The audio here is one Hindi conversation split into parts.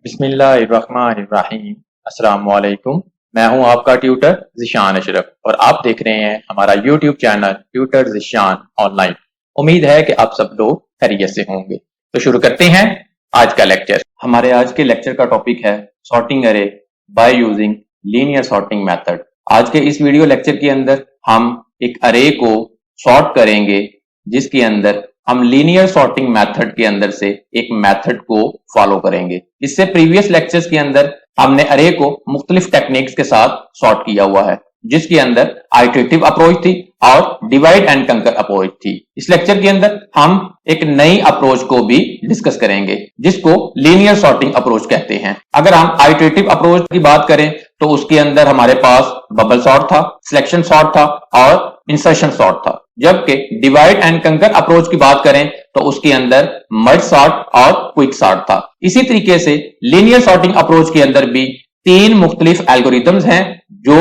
बिस्मिल्लाहिर्रहमानिर्रहीम। अस्सलाम वालेकुम। मैं हूं आपका ट्यूटर ज़िशान अशरफ और आप देख रहे हैं हमारा YouTube channel tutor Zeeshan online. उम्मीद है कि आप सब लोग खैरियत से होंगे। तो शुरू करते हैं आज का लेक्चर। हमारे आज के लेक्चर का टॉपिक है सॉर्टिंग अरे by using linear sorting method. आज के इस वीडियो लेक्चर के अंदर हम एक अरे को सॉर्ट करेंगे जिसके अंदर हम लीनियर सॉर्टिंग मेथड के अंदर से एक मेथड को फॉलो करेंगे। इससे प्रीवियस लेक्चर्स के अंदर हमने अरे को मुख्तलिफ टेक्निक्स के साथ सॉर्ट किया हुआ है, जिसके अंदर आइटरेटिव अप्रोच थी और डिवाइड एंड कंकर अप्रोच थी। इस लेक्चर के अंदर हम एक नई अप्रोच को भी डिस्कस करेंगे जिसको लीनियर सॉर्टिंग अप्रोच कहते हैं। अगर हम आइटरेटिव अप्रोच की बात करें तो उसके अंदर हमारे पास बबल सॉर्ट था, सिलेक्शन सॉर्ट था और इंसर्शन सॉर्ट था। जबकि डिवाइड एंड कंकर अप्रोच की बात करें तो उसके अंदर मर्ज सॉर्ट और क्विक सॉर्ट था। इसी तरीके से लीनियर सॉर्टिंग अप्रोच के अंदर भी तीन मुख्तलिफ एल्गोरिथम्स हैं जो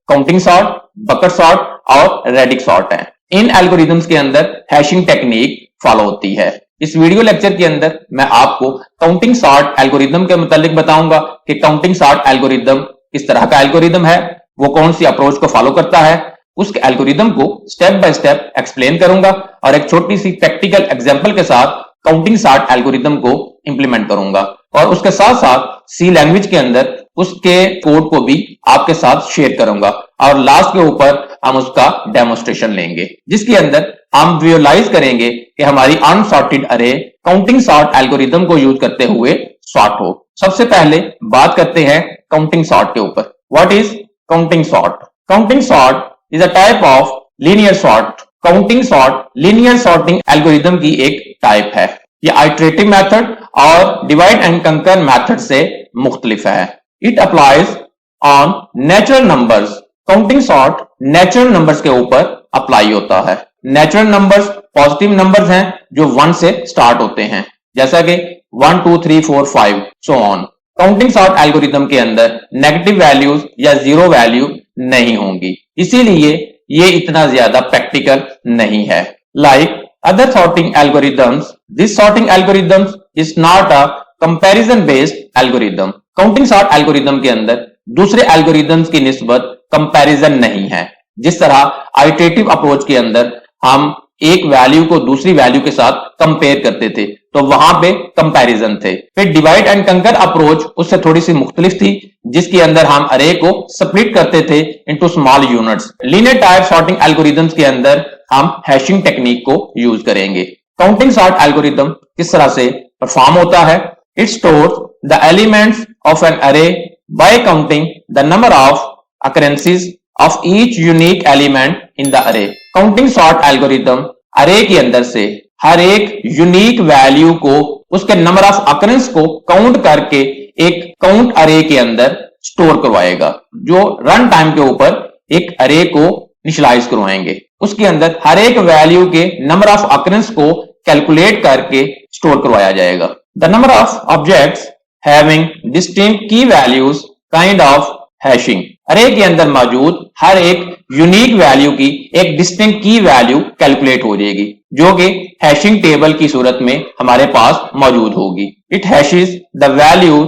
काउंटिंग सॉर्ट, बकेट सॉर्ट और रेडिक्स सॉर्ट हैं। इन एल्गोरिथम्स के अंदर हैशिंग टेक्निक फॉलो होती है। इस वीडियो लेक्चर के अंदर मैं आपको काउंटिंग सॉर्ट एल्गोरिथम के मुतालिक बताऊंगा कि काउंटिंग सॉर्ट एल्गोरिथम किस तरह का एल्गोरिथम है, वो कौन सी अप्रोच को फॉलो करता है, उस एल्गोरिथम को स्टेप बाय स्टेप एक्सप्लेन करूंगा और एक छोटी सी प्रैक्टिकल एग्जांपल के साथ काउंटिंग सॉर्ट एल्गोरिथम को इंप्लीमेंट करूंगा और उसके साथ साथ सी लैंग्वेज के अंदर उसके कोड को भी आपके साथ शेयर करूंगा और लास्ट के ऊपर हम उसका डेमोन्स्ट्रेशन लेंगे जिसके अंदर हम विजुअलाइज करेंगे कि हमारी अनसॉर्टेड अरे काउंटिंग सॉर्ट एल्गोरिथम को यूज करते हुए सॉर्ट हो। सबसे पहले बात करते हैं काउंटिंग सॉर्ट के ऊपर। What is counting sort? Counting sort is a type of linear sort. Counting sort linear sorting algorithm की एक टाइप है। ये आइटरेटिव मेथड और डिवाइड एंड कंकर मेथड से मुख्तलिफ है। It applies on natural numbers. Counting sort natural numbers के ऊपर अप्लाई होता है। नेचुरल नंबर्स पॉजिटिव नंबर्स हैं जो 1 से स्टार्ट होते हैं, जैसा कि 1 2 3 4 5 so on. Counting sort algorithm के अंदर नेगेटिव वैल्यूज या जीरो वैल्यू नहीं होंगी, इसीलिए ये इतना ज्यादा प्रैक्टिकल नहीं है। Like other sorting algorithms, this sorting algorithms is not a comparison based algorithm. Counting sort algorithm के अंदर दूसरे एल्गोरिथम्स की निस्बत कंपैरिजन नहीं है। जिस तरह आइटरेटिव अप्रोच के अंदर हम एक वैल्यू को दूसरी वैल्यू के साथ कंपेयर करते थे तो वहां पे कंपैरिजन थे। फिर डिवाइड एंड कंकर अप्रोच उससे थोड़ी सी मुख्तलिफ थी, जिसके अंदर हम अरे को स्प्लिट करते थे into small units. Linear type sorting algorithms के अंदर हम हैशिंग टेक्निक को यूज करेंगे। काउंटिंग सॉर्ट एल्गोरिथम किस तरह से परफॉर्म होता है? It stores the elements of an array by counting the number of occurrences of each unique element in the array. Counting sort algorithm array के अंदर से हर एक यूनिक वैल्यू को उसके नंबर ऑफ अकरेंस को काउंट करके एक काउंट अरे के अंदर स्टोर करवाएगा, जो रन टाइम के ऊपर एक अरे को इनिशियलाइज करवाएंगे। उसके अंदर हर एक वैल्यू के नंबर ऑफ अकरेंस को कैलकुलेट करके स्टोर करवाया जाएगा। The number of objects having distinct की वैल्यूज काइंड ऑफ हैशिंग। अरे के अंदर मौजूद हर एक यूनिक वैल्यू की एक डिस्टिंक्ट की वैल्यू कैलकुलेट हो जाएगी, जो कि हैशिंग टेबल की सूरत में हमारे पास मौजूद होगी। It hashes the value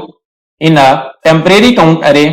in a temporary count array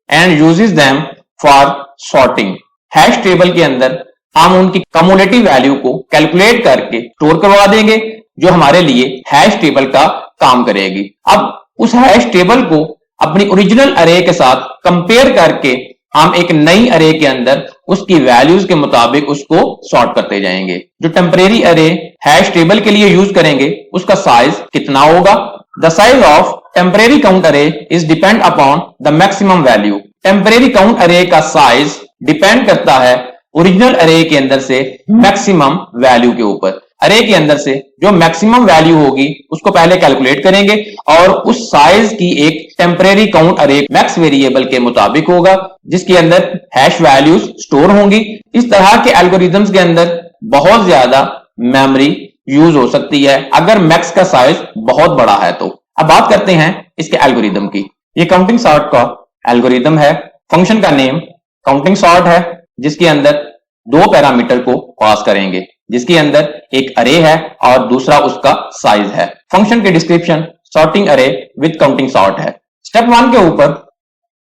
and uses them for sorting. Hash table के अंदर हम उनकी कम्युलेटिव वैल्यू को कैलकुलेट करके स्टोर करवा देंगे, जो हमारे लिए हैश टेबल का काम करेगी। अब उस हैश टेबल को अपनी ओरिजिनल अरे के साथ कंपेयर करके हम एक नई अरे के अंदर उसकी वैल्यूज के मुताबिक उसको सॉर्ट करते जाएंगे। जो टेम्परेरी अरे हैश टेबल के लिए यूज करेंगे उसका साइज कितना होगा? The size of temporary count array is depend upon the maximum value. Temporary count array का साइज डिपेंड करता है ओरिजिनल अरे के अंदर से मैक्सिमम वैल्यू के ऊपर। अरे के अंदर से जो मैक्सिमम वैल्यू होगी उसको पहले कैलकुलेट करेंगे और उस साइज की एक टेम्परेरी काउंट अरे मैक्स वेरिएबल के मुताबिक होगा, जिसके अंदर हैश वैल्यूज स्टोर होंगी। इस तरह के एल्गोरिथम्स के अंदर बहुत ज्यादा मेमोरी यूज हो सकती है अगर मैक्स का साइज बहुत बड़ा है तो। अब बात करते हैं इसके एल्गोरिथम की। ये काउंटिंग सॉर्ट का एल्गोरिथम है। फंक्शन का नेम काउंटिंग सॉर्ट है, जिसके अंदर दो पैरामीटर को पास करेंगे, जिसके अंदर एक अरे है और दूसरा उसका साइज है। फंक्शन के डिस्क्रिप्शन सॉर्टिंग अरे विद काउंटिंग सॉर्ट है। स्टेप 1 के ऊपर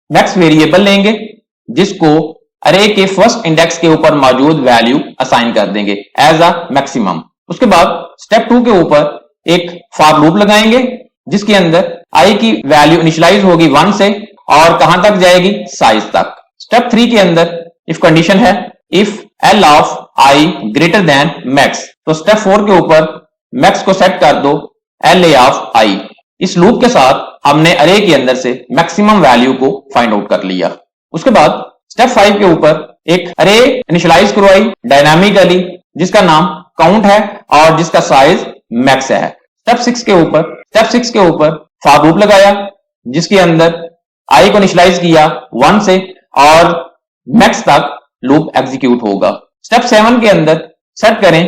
मैक्स वेरिएबल लेंगे जिसको अरे के फर्स्ट इंडेक्स के ऊपर मौजूद वैल्यू असाइन कर देंगे एज अ मैक्सिमम। उसके बाद स्टेप 2 के ऊपर एक फॉर लूप लगाएंगे जिसके अंदर आई की वैल्यू इनिशियलाइज होगी 1 से और कहां तक जाएगी, साइज तक। स्टेप 3 के अंदर इफ कंडीशन है if L of I greater than max, तो स्टेप 4 के ऊपर मैक्स को सेट कर दो एल ए ऑफ आई। इस लूप के साथ हमने अरे के अंदर से मैक्सिमम वैल्यू को फाइंड आउट कर लिया। उसके बाद स्टेप 5 के ऊपर एक अरे इनिशियलाइज करवाई डायनामिकली जिसका नाम काउंट है और जिसका साइज मैक्स है। स्टेप 6 के ऊपर फॉर लूप लगाया जिसके अंदर आई को इनिशियलाइज किया 1 से और मैक्स तक लूप एग्जीक्यूट होगा। स्टेप 7 के अंदर सेट करें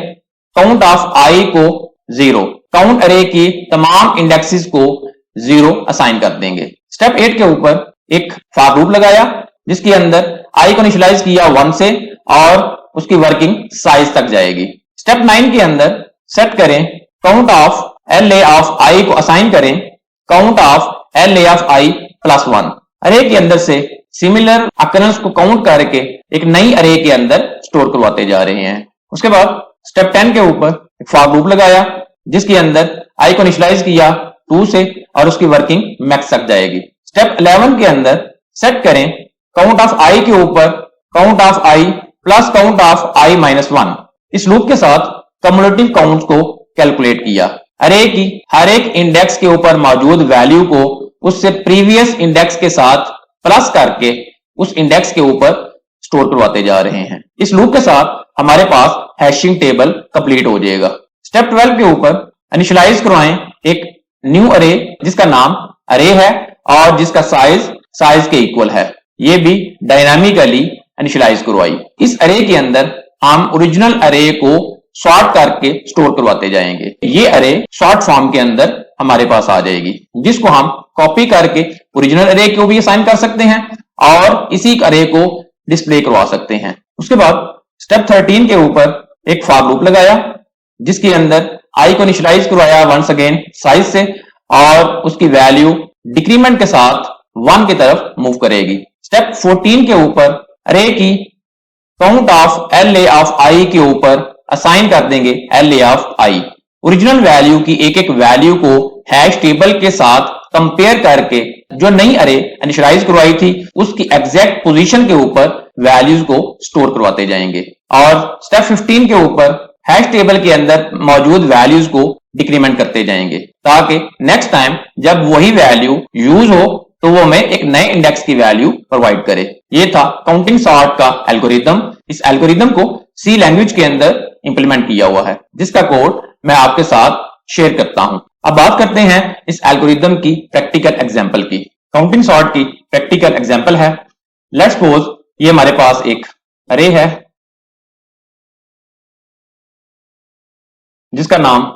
काउंट ऑफ आई को 0, काउंट अरे की तमाम इंडेक्सेस को 0 असाइन कर देंगे। स्टेप 8 के ऊपर एक फॉर लूप लगाया जिसके अंदर आई को इनिशियलाइज किया 1 से और उसकी वर्किंग साइज तक जाएगी। स्टेप 9 के अंदर सेट करें count of L A of I को असाइन करें count of L A of I plus 1। Array के अंदर से सिमिलर अकरेंस को काउंट करके एक नई अरे के अंदर स्टोर करवाते जा रहे हैं। उसके बाद स्टेप 10 के ऊपर एक फॉर लूप लगाया जिसके अंदर आई को इनिशियलाइज किया 2 से और उसकी वर्किंग मैक्स तक जाएगी। स्टेप 11 के अंदर सेट करें काउंट ऑफ आई के ऊपर count of I plus count of I minus 1। इस लूप के साथ कम्युलेटिव काउंट को कैलकुलेट किया। अरे की हर एक इंडेक्स के ऊपर मौजूद वैल्यू को उससे प्रीवियस इंडेक्स के साथ प्लस करके उस इंडेक्स के ऊपर स्टोर करवाते जा रहे हैं। इस लूप के साथ हमारे पास हैशिंग टेबल कंप्लीट हो जाएगा। स्टेप 12 के ऊपर इनिशियलाइज करवाएं एक न्यू अरे जिसका नाम अरे है और जिसका साइज के इक्वल है। ये भी डायनामिकली इनिशियलाइज करवाई। इस अरे के अंदर हम ओरिजिनल अरे को सॉर्ट करके स्टोर करवाते जाएंगे। ये अरे शॉर्ट फॉर्म के अंदर हमारे पास आ जाएगी जिसको हम कॉपी करके ओरिजिनल अरे को भी असाइन कर सकते हैं और इसी अरे को डिस्प्ले करवा सकते हैं। उसके बाद स्टेप 13 के ऊपर एक फॉर लूप लगाया जिसके अंदर आई को इनिशियलाइज करवाया वंस अगेन साइज से और उसकी वैल्यू डिक्रीमेंट के साथ 1 की तरफ मूव करेगी। स्टेप 14 के ऊपर अरे की count of L A of I के ऊपर असाइन कर देंगे L A of I. Original value की एक एक वैल्यू को हैश टेबल के साथ कंपेयर करके जो नई अरे इनिशियलाइज करवाई थी उसकी एग्जैक्ट पोजीशन के ऊपर वैल्यूज को स्टोर करवाते जाएंगे। और स्टेप 15 के ऊपर हैश टेबल के अंदर मौजूद वैल्यूज को डिक्रीमेंट करते जाएंगे ताकि नेक्स्ट टाइम जब वही वैल्यू यूज हो तो वो हमें एक नए इंडेक्स की वैल्यू प्रोवाइड करे। ये था काउंटिंग सॉर्ट का एल्गोरिदम। इस एल्गोरिदम को सी लैंग्वेज के अंदर इंप्लीमेंट किया हुआ है जिसका कोड मैं आपके साथ शेयर करता हूं। अब बात करते हैं इस एल्गोरिदम की प्रैक्टिकल एग्जांपल की। काउंटिंग सॉर्ट की प्रैक्टिकल एग्जांपल है। लेट्स सपोज ये हमारे पास एक अरे है जिसका नाम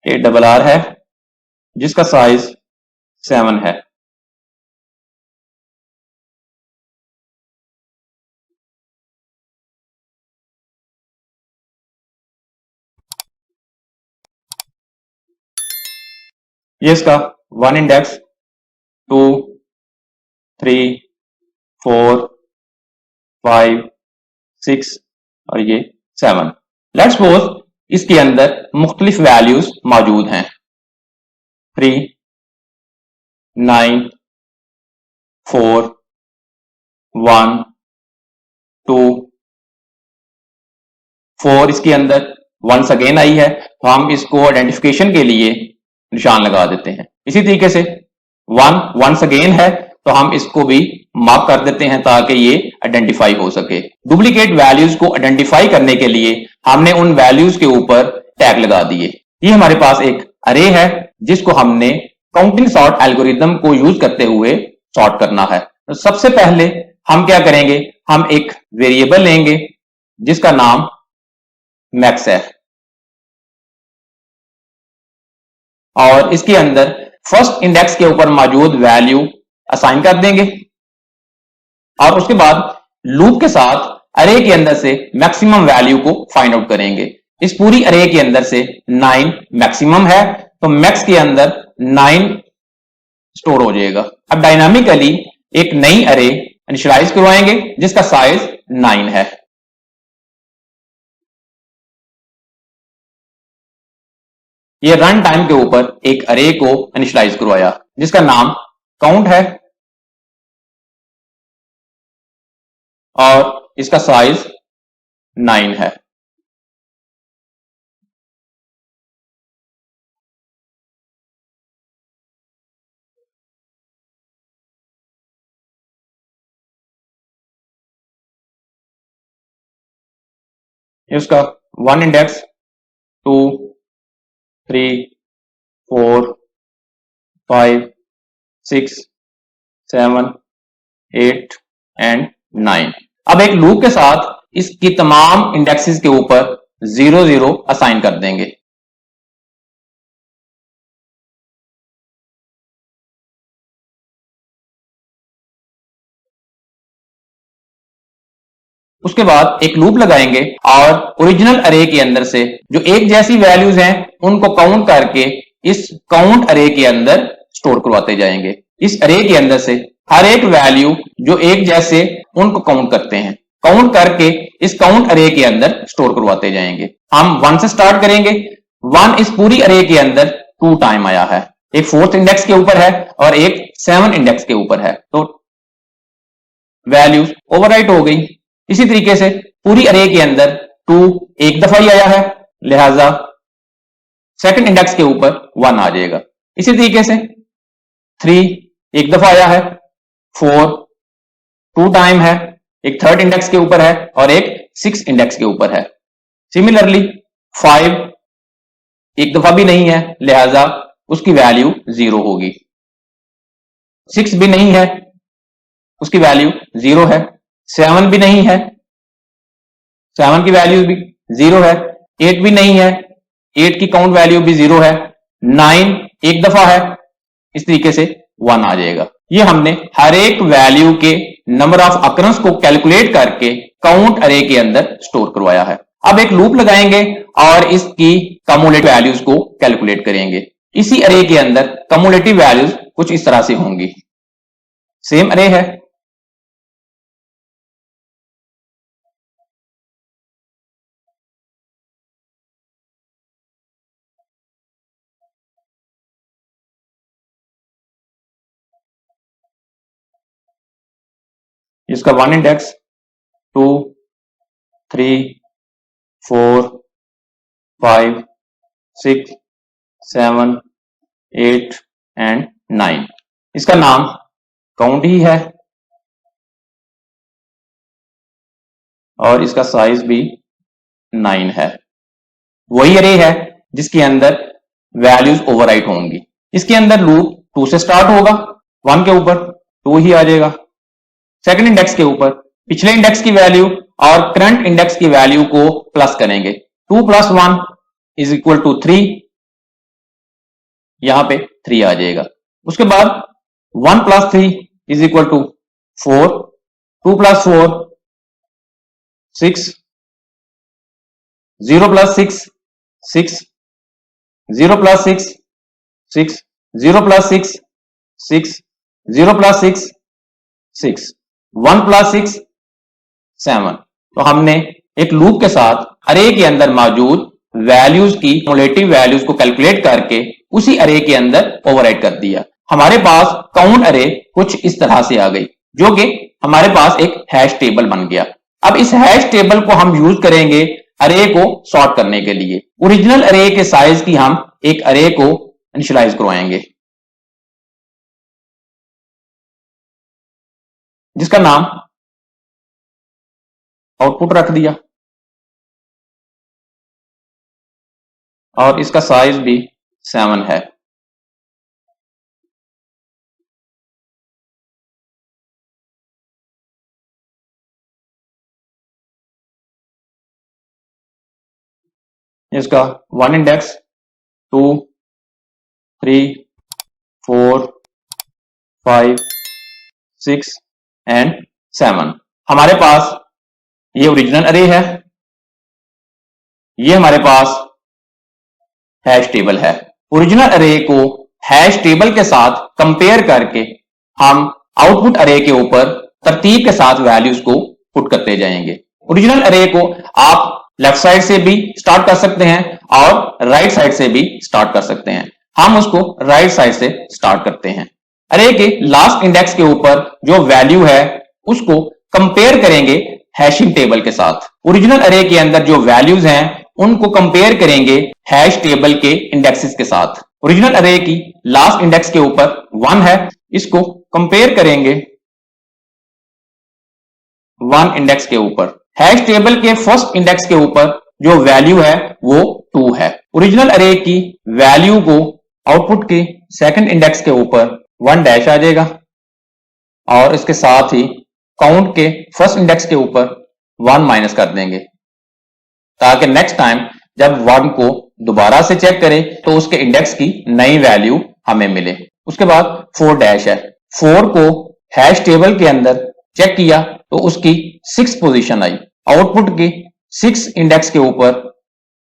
ARR है जिसका साइज 7 है। ये इसका 1 इंडेक्स 2 3 4 5 6 और ये 7। लेट्स सपोज इसके अंदर मुख्तलिफ वैल्यूज मौजूद हैं 3 9 4 1 2 4 इसके अंदर वंस अगेन आई है तो हम इसको आइडेंटिफिकेशन के लिए निशान लगा देते हैं। इसी तरीके से 1 वंस अगेन है तो हम इसको भी मार्क कर देते हैं ताकि ये आइडेंटिफाई हो सके। डुप्लीकेट वैल्यूज को आइडेंटिफाई करने के लिए हमने उन वैल्यूज के ऊपर टैग लगा दिए। ये हमारे पास एक अरे है जिसको हमने काउंटिंग सॉर्ट एल्गोरिदम को यूज करते हुए सॉर्ट करना है। तो सबसे पहले हम क्या करेंगे, हम एक वेरिएबल लेंगे जिसका नाम मैक्स है और इसके अंदर फर्स्ट इंडेक्स के ऊपर मौजूद वैल्यू असाइन कर देंगे और उसके बाद लूप के साथ अरे के अंदर से मैक्सिमम वैल्यू को फाइंड आउट करेंगे। इस पूरी अरे के अंदर से 9 मैक्सिमम है तो मैक्स के अंदर 9 स्टोर हो जाएगा। अब डायनामिकली एक नई अरे इनिशियलाइज करवाएंगे जिसका साइज 9 है। ये रन टाइम के ऊपर एक अरे को इनिशियलाइज करवाया जिसका नाम काउंट है और इसका साइज 9 है। इसका 1 इंडेक्स 2 3 4 5 6 7 8 एंड 9। अब एक लूप के साथ इसकी तमाम इंडेक्सेस के ऊपर 0 0 असाइन कर देंगे। उसके बाद एक लूप लगाएंगे और ओरिजिनल अरे के अंदर से जो एक जैसी वैल्यूज हैं उनको काउंट करके इस काउंट अरे के अंदर स्टोर करवाते जाएंगे। इस अरे के अंदर से हर एक वैल्यू जो एक जैसे उनको काउंट करते हैं, काउंट करके इस काउंट अरे के अंदर स्टोर करवाते जाएंगे। हम 1 से स्टार्ट करेंगे। 1 इस पूरी अरे के अंदर 2 टाइम आया है, एक 4th इंडेक्स के ऊपर है और एक 7 इंडेक्स के ऊपर है, तो वैल्यूज ओवरराइट हो गई। इसी तरीके से पूरी अरे के अंदर 2 एक दफा ही आया है, लिहाजा सेकंड इंडेक्स के ऊपर 1 आ जाएगा। इसी तरीके से 3 एक दफा आया है, 4 2 टाइम है, एक 3rd इंडेक्स के ऊपर है और एक 6 इंडेक्स के ऊपर है। सिमिलरली 5 एक दफा भी नहीं है, लिहाजा उसकी वैल्यू 0 होगी। 6 भी नहीं है, उसकी वैल्यू 0 है। 7 भी नहीं है, 7 की वैल्यू भी 0 है। 8 भी नहीं है, 8 की काउंट वैल्यू भी 0 है। 9 एक दफा है, इस तरीके से 1 आ जाएगा। ये हमने हर एक वैल्यू के नंबर ऑफ अकरेंस को कैलकुलेट करके काउंट अरे के अंदर स्टोर करवाया है। अब एक लूप लगाएंगे और इसकी कम्युलेटिव वैल्यूज को कैलकुलेट करेंगे। इसी अरे के अंदर कम्युलेटिव वैल्यूज कुछ इस तरह से होंगी। सेम अरे है, इसका 1 इंडेक्स 2 3 4 5 6 7 8 एंड 9। इसका नाम काउंट ही है और इसका साइज भी 9 है। वही अरे है जिसके अंदर वैल्यूज ओवरराइट होंगी। इसके अंदर लूप 2 से स्टार्ट होगा, 1 के ऊपर 2 ही आ जाएगा। सेकंड इंडेक्स के ऊपर पिछले इंडेक्स की वैल्यू और करंट इंडेक्स की वैल्यू को प्लस करेंगे। 2 + 1 = 3, यहां पे 3 आ जाएगा। उसके बाद 1 + 3 = 4, 2 + 4 6, 0 + 6 6, 0 + 6 6, 0 + 6 6, 0 + 6 6, 1 + 6 7। तो हमने एक लूप के साथ अरे के अंदर मौजूद वैल्यूज की क्युमुलेटिव वैल्यूज को कैलकुलेट करके उसी अरे के अंदर ओवरराइट कर दिया। हमारे पास काउंट अरे कुछ इस तरह से आ गई, जो कि हमारे पास एक हैश टेबल बन गया। अब इस हैश टेबल को हम यूज करेंगे अरे को सॉर्ट करने के लिए। ओरिजिनल अरे के साइज की हम एक अरे को इनिशियलाइज करवाएंगे जिसका नाम आउटपुट रख दिया और इसका साइज भी 7 है। इसका 1 इंडेक्स 2 3 4 5 6 एंड 7। हमारे पास ये ओरिजिनल अरे है, ये हमारे पास हैश टेबल है। ओरिजिनल अरे को हैश टेबल के साथ कंपेयर करके हम आउटपुट अरे के ऊपर तरतीब के साथ वैल्यूज को पुट करते जाएंगे। ओरिजिनल अरे को आप लेफ्ट साइड से भी स्टार्ट कर सकते हैं और राइट साइड से भी स्टार्ट कर सकते हैं। हम उसको राइट साइड से स्टार्ट करते हैं। अरे के लास्ट इंडेक्स के ऊपर जो वैल्यू है उसको कंपेयर करेंगे हैशिंग टेबल के साथ। ओरिजिनल अरे के अंदर जो वैल्यूज हैं उनको कंपेयर करेंगे हैश टेबल के इंडेक्सेस के साथ। ओरिजिनल अरे की लास्ट इंडेक्स के ऊपर 1 है, इसको कंपेयर करेंगे 1 इंडेक्स के ऊपर। हैश टेबल के फर्स्ट इंडेक्स के ऊपर जो वैल्यू है वो 2 है। ओरिजिनल अरे की वैल्यू को आउटपुट के सेकंड इंडेक्स के ऊपर 1 डैश आ जाएगा और इसके साथ ही काउंट के फर्स्ट इंडेक्स के ऊपर 1 माइनस कर देंगे ताकि नेक्स्ट टाइम जब 1 को दोबारा से चेक करें तो उसके इंडेक्स की नई वैल्यू हमें मिले। उसके बाद 4 डैश है। 4 को हैश टेबल के अंदर चेक किया तो उसकी 6 पोजीशन आई। आउटपुट की 6 इंडेक्स के ऊपर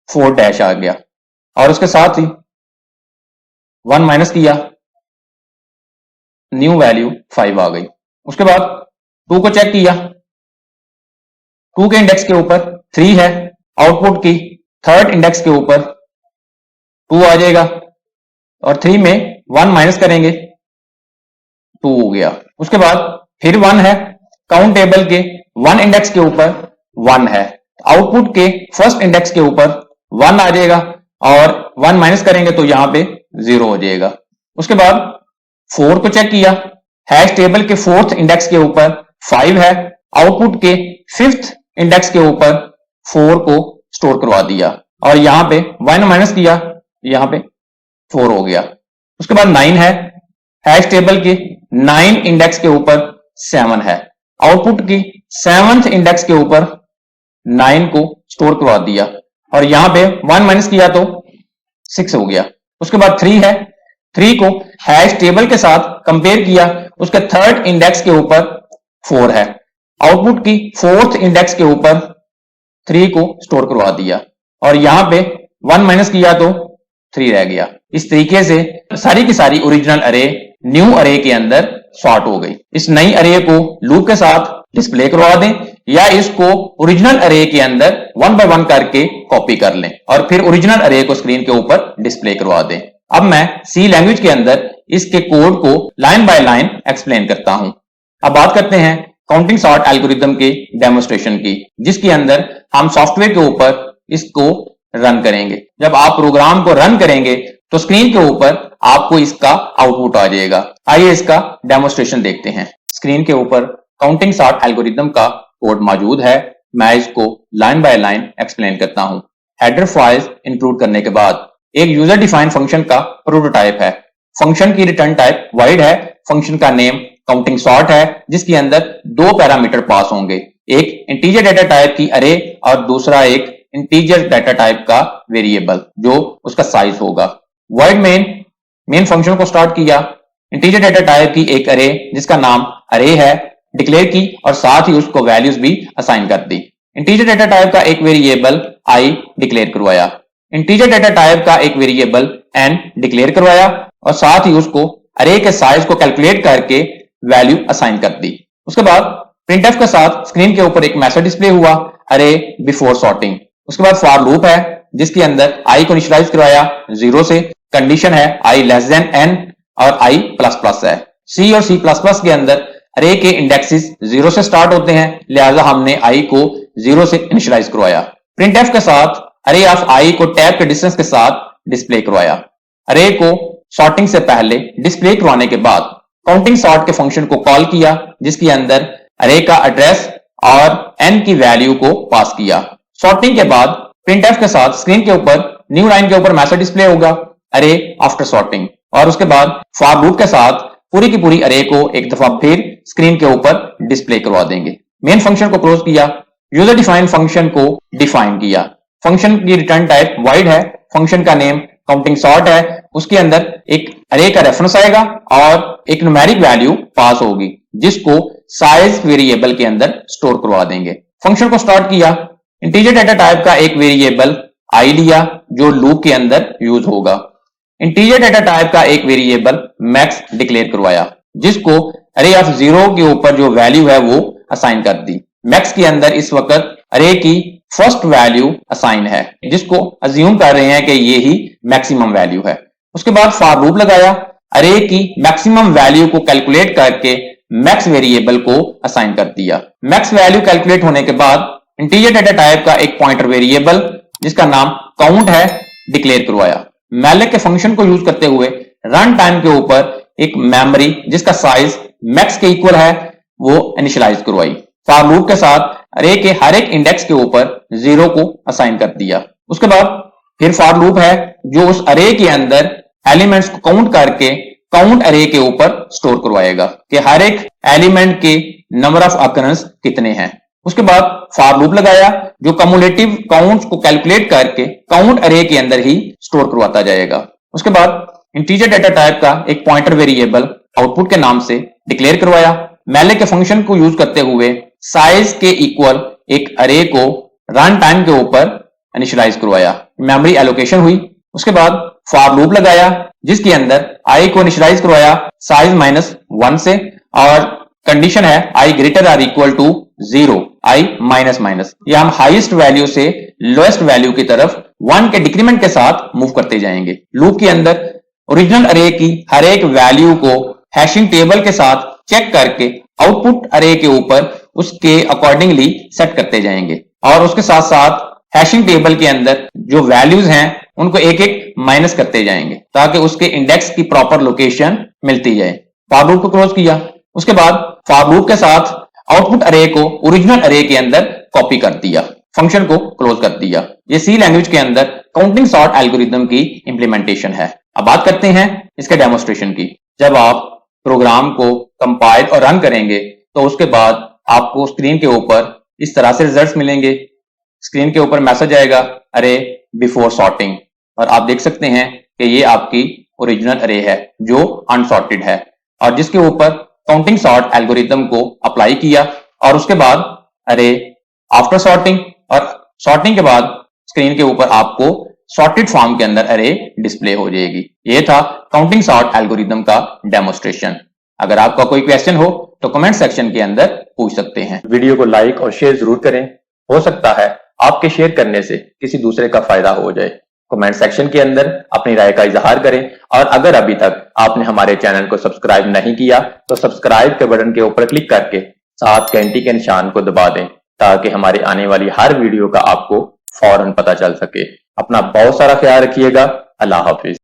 4 डैश आ गया और उसके साथ ही 1 माइनस किया, न्यू वैल्यू 5 आ गई। उसके बाद 2 को चेक किया, 2 के इंडेक्स के ऊपर 3 है। आउटपुट की थर्ड इंडेक्स के ऊपर 2 आ जाएगा और 3 में 1 माइनस करेंगे, 2 हो गया। उसके बाद फिर 1 है। काउंट टेबल के 1 इंडेक्स के ऊपर 1 है। आउटपुट के फर्स्ट इंडेक्स के ऊपर 1 आ जाएगा और 1 माइनस करेंगे तो यहां पे 0 हो जाएगा। उसके बाद 4 को चेक किया, हैश टेबल के फोर्थ इंडेक्स के ऊपर 5 है। आउटपुट के फिफ्थ इंडेक्स के ऊपर 4 को स्टोर करवा दिया और यहां पे 1 माइनस किया, यहां पे 4 हो गया। उसके बाद 9 है। हैश टेबल के 9 इंडेक्स के ऊपर 7 है। आउटपुट की 7th इंडेक्स के ऊपर 9 को स्टोर करवा दिया और यहां पे 1 माइनस किया तो 6 हो गया। उसके बाद 3 है। 3 को हैश टेबल के साथ कंपेयर किया, उसके थर्ड इंडेक्स के ऊपर 4 है। आउटपुट की 4th इंडेक्स के ऊपर 3 को स्टोर करवा दिया और यहां पे 1 माइनस किया तो 3 रह गया। इस तरीके से सारी की सारी ओरिजिनल अरे न्यू अरे के अंदर सॉर्ट हो गई। इस नई अरे को लूप के साथ डिस्प्ले करवा दें या इसको ओरिजिनल अरे के अंदर 1 बाय 1 करके कॉपी कर लें और फिर ओरिजिनल अरे को स्क्रीन के ऊपर डिस्प्ले करवा दें। अब मैं सी लैंग्वेज के अंदर इसके कोड को लाइन बाय लाइन एक्सप्लेन करता हूं। अब बात करते हैं काउंटिंग सॉर्ट एल्गोरिथम के डेमोस्ट्रेशन की, जिसके अंदर हम सॉफ्टवेयर के ऊपर इसको रन करेंगे। जब आप प्रोग्राम को रन करेंगे तो स्क्रीन के ऊपर आपको इसका आउटपुट आ जाएगा। आइए इसका डेमोस्ट्रेशन देखते हैं। स्क्रीन के ऊपर काउंटिंग सॉर्ट एल्गोरिथम का कोड मौजूद है। मैं इसको लाइन बाय लाइन एक्सप्लेन करता हूं। हेडर फाइल्स इंक्लूड करने के बाद एक यूजर डिफाइन फंक्शन का प्रोटोटाइप है। फंक्शन की रिटर्न टाइप वॉइड है। फंक्शन का नेम काउंटिंग सॉर्ट है, जिसके अंदर 2 पैरामीटर पास होंगे, एक इंटीजर डेटा टाइप की अरे और दूसरा एक इंटीजर डेटा टाइप का वेरिएबल जो उसका साइज होगा। वॉइड मेन फंक्शन को स्टार्ट किया, इंटीजर डेटा टाइप की एक अरे जिसका नाम अरे है डिक्लेयर की और साथ ही उसको वैल्यूज भी असाइन कर दी। इंटीजर डेटा टाइप का एक वेरिएबल आई डिक्लेयर करवाया। इंटीजर डेटा टाइप का एक वेरिएबल एन डिक्लेयर करवाया और साथ ही उसको अरे के साइज को कैलकुलेट करके वैल्यू असाइन कर दी। उसके बाद प्रिंटफ के साथ स्क्रीन के ऊपर एक मैसेज डिस्प्ले हुआ, अरे बिफोर सॉर्टिंग। उसके बाद फॉर लूप है जिसके अंदर आई को इनिशियलाइज करवाया 0 से। कंडीशन है आई लेस देन एन और आई प्लस प्लस है। सी और सी प्लस प्लस के अंदर अरे के इंडेक्सेस 0 से स्टार्ट होते हैं, लिहाजा हमने आई को 0 से इनिशियलाइज करवाया। प्रिंटफ के साथ अरे ऑफ आई को टैब के डिस्टेंस के साथ डिस्प्ले करवाया। अरे को सॉर्टिंग से पहले डिस्प्ले करवाने के बाद काउंटिंग सॉर्ट के फंक्शन को कॉल किया, जिसके अंदर अरे का एड्रेस और एन की वैल्यू को पास किया। सॉर्टिंग के बाद प्रिंटफ के साथ स्क्रीन के ऊपर न्यू लाइन के ऊपर मैसेज डिस्प्ले होगा, अरे आफ्टर सॉर्टिंग। और उसके बाद फॉर लूप के साथ पूरी की पूरी अरे को एक दफा फिर स्क्रीन के ऊपर डिस्प्ले करवा देंगे। मेन फंक्शन को क्लोज किया, यूजर डिफाइन फंक्शन को डिफाइन किया। फंक्शन की रिटर्न टाइप वॉइड है। फंक्शन का नेम काउंटिंग सॉर्ट है। उसके अंदर एक अरे का रेफरेंस आएगा और एक न्यूमेरिक वैल्यू पास होगी, जिसको साइज वेरिएबल के अंदर स्टोर करवा देंगे। फंक्शन को स्टार्ट किया, इंटीजर डेटा टाइप का एक वेरिएबल आई लिया जो लूप के अंदर यूज होगा। इंटीजर डेटा टाइप का एक वेरिएबल मैक्स डिक्लेयर करवाया। जिसको अरे ऑफ 0 के ऊपर जो वैल्यू है वो असाइन कर दी। मैक्स के अंदर इस वक्त अरे की फर्स्ट वैल्यू असाइन है, जिसको अज्यूम कर रहे हैं कि ये ही मैक्सिमम वैल्यू है। उसके बाद फॉर लूप लगाया, अरे की मैक्सिमम वैल्यू को कैलकुलेट करके मैक्स वेरिएबल को असाइन कर दिया। मैक्स वैल्यू कैलकुलेट होने के बाद इंटीजर डेटा टाइप का एक पॉइंटर वेरिएबल जिसका नाम काउंट है डिक्लेयर करवाया। मैलेक के फंक्शन को यूज करते हुए रन टाइम के ऊपर एक मेमोरी जिसका साइज मैक्स के इक्वल है वो इनिशियलाइज करवाई। फॉर लूप के साथ अरे के हर एक इंडेक्स के ऊपर 0 को असाइन कर दिया। उसके बाद फिर फॉर लूप है जो उस अरे के अंदर एलिमेंट्स को काउंट करके काउंट अरे के ऊपर स्टोर करवाएगा कि हर एक एलिमेंट के नंबर ऑफ अकरेंस कितने हैं। उसके बाद फॉर लूप लगाया जो कम्युलेटिव काउंट्स को कैलकुलेट करके काउंट अरे के अंदर ही स्टोर करवाता जाएगा। उसके बाद इंटीजर डेटा टाइप का एक पॉइंटर वेरिएबल आउटपुट के नाम से डिक्लेयर करवाया। मैलेक के फंक्शन को यूज करते हुए साइज के इक्वल एक अरे को रन टाइम के ऊपर इनिशियलाइज करवाया। मेमोरी एलोकेशन हुई। उसके बाद फॉर लूप लगाया जिसके अंदर आई को इनिशियलाइज करवाया साइज -1 से और कंडीशन है I greater or equal to 0, I minus. ये हम हाईएस्ट वैल्यू से लोएस्ट वैल्यू की तरफ 1 के डिक्रीमेंट के साथ मूव करते जाएंगे। लूप के अंदर ओरिजिनल अरे की हर एक वैल्यू को हैशिंग टेबल के साथ चेक करके आउटपुट अरे के ऊपर उसके अकॉर्डिंगली सेट करते जाएंगे और उसके साथ साथ हैशिंग टेबल के अंदर जो वैल्यूज हैं उनको एक एक माइनस करते जाएंगे ताकि उसके इंडेक्स की प्रॉपर लोकेशन मिलती जाए। फॉर लूप को क्लोज किया। उसके बाद फॉर लूप के साथ आउटपुट अरे को ओरिजिनल अरे के अंदर कॉपी कर दिया, फंक्शन को क्लोज कर दिया। ये सी लैंग्वेज के अंदर काउंटिंग सॉर्ट एल्गोरिथम की इंप्लीमेंटेशन है। अब बात करते हैं इसके डेमोस्ट्रेशन की। जब आप प्रोग्राम को कंपाइल और रन करेंगे तो उसके बाद आपको स्क्रीन के ऊपर इस तरह से रिजल्ट्स मिलेंगे। स्क्रीन के ऊपर मैसेज आएगा अरे बिफोर सॉर्टिंग और आप देख सकते हैं कि ये आपकी ओरिजिनल अरे है जो अनसॉर्टेड है और जिसके ऊपर काउंटिंग सॉर्ट एल्गोरिथम को अप्लाई किया और उसके बाद अरे आफ्टर सॉर्टिंग और सॉर्टिंग के बाद स्क्रीन के ऊपर आपको सॉर्टेड फॉर्म के अंदर अरे डिस्प्ले हो जाएगी। ये था काउंटिंग सॉर्ट एल्गोरिथम का डेमोस्ट्रेशन। अगर आपका कोई क्वेश्चन हो तो कमेंट सेक्शन के अंदर पूछ सकते हैं। वीडियो को लाइक और शेयर जरूर करें, हो सकता है आपके शेयर करने से किसी दूसरे का फायदा हो जाए। कमेंट सेक्शन के अंदर अपनी राय का इजहार करें और अगर अभी तक आपने हमारे चैनल को सब्सक्राइब नहीं किया तो सब्सक्राइब के बटन के ऊपर क्लिक करके साथ घंटी के निशान को दबा दें ताकि हमारे आने वाली हर वीडियो का आपको फौरन पता चल सके। अपना बहुत सारा ख्याल रखिएगा। अल्लाह हाफिज।